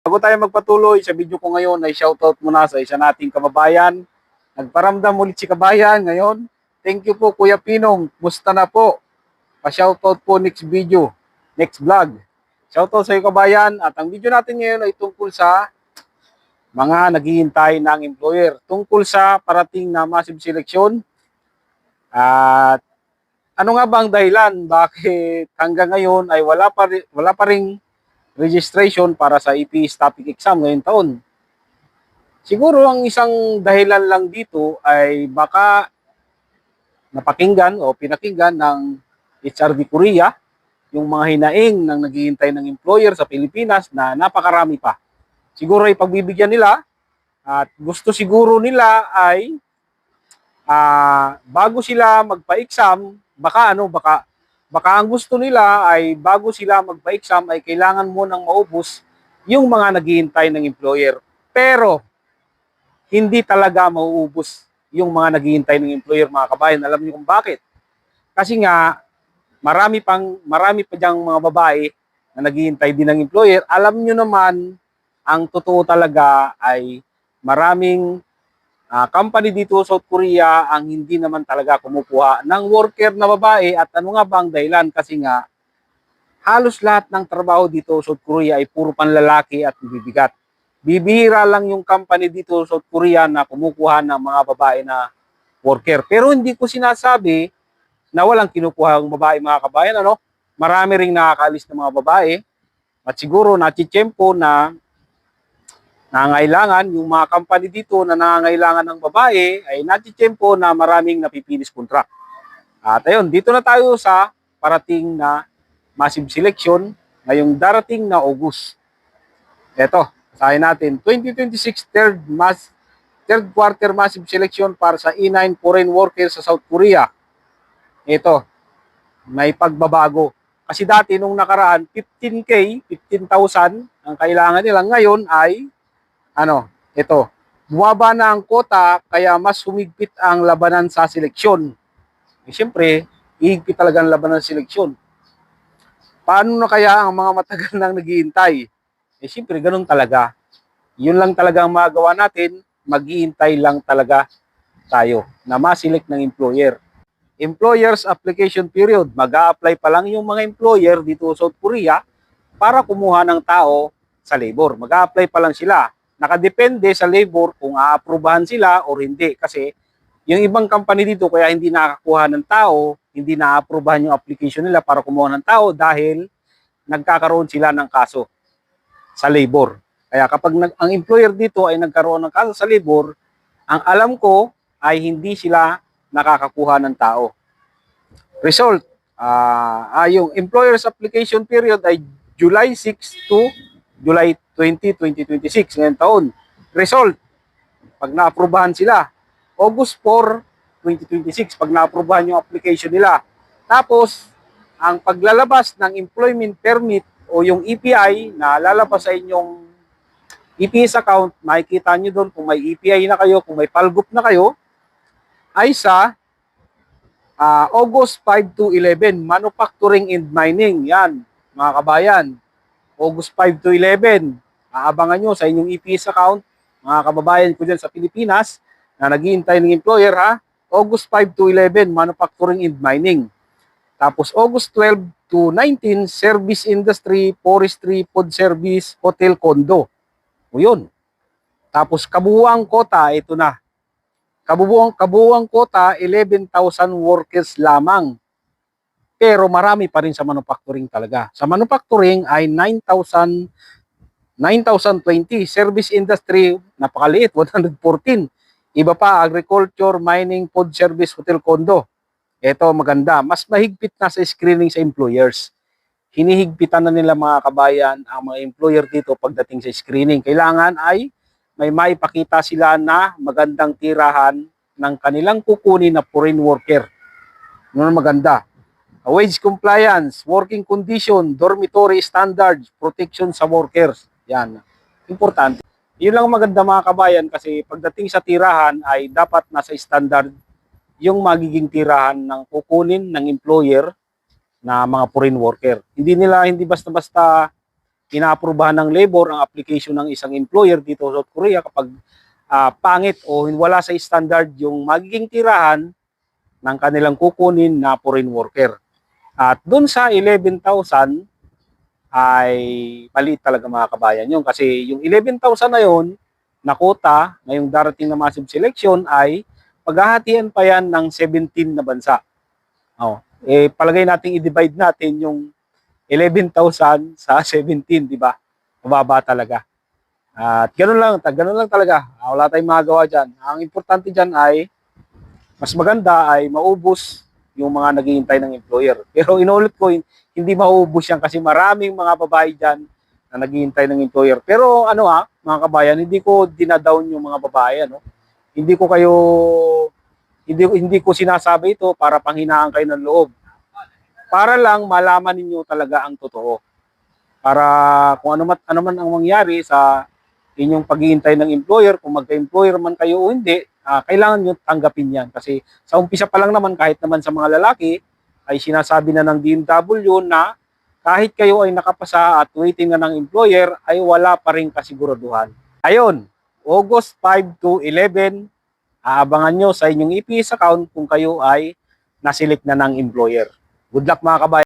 Bago tayo magpatuloy sa video ko ngayon ay shoutout muna sa isa nating kababayan. Nagparamdam ulit si kabayan ngayon. Thank you po Kuya Pinong. Musta na po? Pa-shoutout po next video, next vlog. Shoutout sa iyo kabayan at ang video natin ngayon ay tungkol sa mga naghihintay ng employer. Tungkol sa parating na massive selection. At ano nga ba ang dahilan? Bakit hanggang ngayon ay wala pa ring registration para sa EPS topic exam ngayong taon? Siguro ang isang dahilan lang dito ay baka napakinggan o pinakinggan ng HRD Korea yung mga hinaing ng naghihintay ng employer sa Pilipinas na napakarami pa. Siguro ay pagbibigyan nila at gusto siguro nila ay bago sila magpa-exam, baka ang gusto nila ay bago sila magpa-exam ay kailangan mo nang maubos yung mga naghihintay ng employer. Pero hindi talaga mauubos yung mga naghihintay ng employer, mga kabayan. Alam niyo kung bakit? Kasi nga marami pa diyang mga babae na naghihintay din ng employer. Alam niyo naman, ang totoo talaga ay maraming company dito sa South Korea ang hindi naman talaga kumukuha ng worker na babae. At ano nga ba ang dahilan? Kasi nga halos lahat ng trabaho dito sa South Korea ay puro panlalaki at bibigat. Bibihira lang yung company dito sa South Korea na kumukuha ng mga babae na worker. Pero hindi ko sinasabi na walang kinukuha ng babae, mga kabayan. Marami ring nakakaalis ng mga babae at siguro natitsyempo na nangangailangan, yung mga company dito na nangangailangan ng babae ay natitsyempo na maraming napipilis contract. At ayun, dito na tayo sa parating na massive selection ngayong darating na August. Ito, sahin natin, 2026 third quarter massive selection para sa E9 foreign workers sa South Korea. Ito, may pagbabago. Kasi dati nung nakaraan, 15,000 ang kailangan nila. Ngayon ay ito, bumaba na ang quota kaya mas humigpit ang labanan sa seleksyon. Siyempre, hihigpit talaga ang labanan sa seleksyon. Paano na kaya ang mga matagal nang naghihintay? Siyempre, ganun talaga. Yun lang talaga ang magawa natin, maghihintay lang talaga tayo na ma-select ng employer. Employer's application period, mag-a-apply pa lang yung mga employer dito sa South Korea para kumuha ng tao sa labor. Mag-a-apply pa lang sila. Nakadepende sa labor kung aaprubahan sila o hindi. Kasi yung ibang company dito kaya hindi nakakuha ng tao, hindi naaprubahan yung application nila para kumuha ng tao dahil nagkakaroon sila ng kaso sa labor. Kaya kapag ang employer dito ay nagkaroon ng kaso sa labor, ang alam ko ay hindi sila nakakakuha ng tao. Result, yung employer's application period ay July 6 to July 20, 2026 ngayong taon. Result, pag naaprubahan sila, August 4, 2026, pag naaprubahan yung application nila. Tapos, ang paglalabas ng employment permit o yung EPI na lalabas sa inyong EPS account, makikita nyo doon kung may EPI na kayo, kung may PALGOP na kayo, ay sa August 5 to 11, manufacturing and mining. Yan, mga kabayan. August 5 to 11, aabangan nyo sa inyong EPS account, mga kababayan ko dyan sa Pilipinas, na naghihintay ng employer August 5 to 11, manufacturing and mining. Tapos August 12 to 19, service industry, forestry, food service, hotel, condo. O yun. Tapos kabuuang quota, ito na. Kabuuang quota, 11,000 workers lamang. Pero marami pa rin sa manufacturing talaga. Sa manufacturing ay 9,020. Service industry, napakaliit, 114. Iba pa, agriculture, mining, food service, hotel, condo. Ito maganda. Mas mahigpit na sa screening sa employers. Hinihigpitan na nila, mga kabayan, ang mga employer dito pagdating sa screening. Kailangan ay may maipakita sila na magandang tirahan ng kanilang kukunin na foreign worker. Ano maganda? Wage compliance, working condition, dormitory standards, protection sa workers. Yan. Importante. Yun lang maganda, mga kabayan, kasi pagdating sa tirahan ay dapat nasa standard yung magiging tirahan ng kukunin ng employer na mga foreign worker. Hindi basta-basta inaaprubahan ng labor ang application ng isang employer dito sa South Korea kapag pangit o wala sa standard yung magiging tirahan ng kanilang kukunin na foreign worker. At doon sa 11,000 ay maliit talaga mga kabayan yun. Kasi yung 11,000 na yun, na quota, ngayong darating na massive selection ay paghahatian pa yan ng 17 na bansa. Palagay natin i-divide natin yung 11,000 sa 17, di ba? Mababa talaga. At ganun lang talaga. Wala tayong magagawa dyan. Ang importante dyan ay mas maganda ay maubos yung mga naghihintay ng employer. Pero inulit ko, hindi maubos yan kasi maraming mga babae dyan na naghihintay ng employer. Pero mga kabayan, hindi ko dinadown yung mga babae. Hindi ko kayo, hindi ko sinasabi ito para panghinaan kayo ng loob. Para lang malaman ninyo talaga ang totoo. Para kung ano man ang mangyari sa inyong paghihintay ng employer, kung magka-employer man kayo o hindi, kailangan nyo tanggapin yan. Kasi sa umpisa pa lang naman, kahit naman sa mga lalaki, ay sinasabi na ng DMW na kahit kayo ay nakapasa at waiting na ng employer, ay wala pa rin kasiguraduhan. Ayun, August 5 to 11, aabangan nyo sa inyong EPS account kung kayo ay naselect na ng employer. Good luck mga kabayan.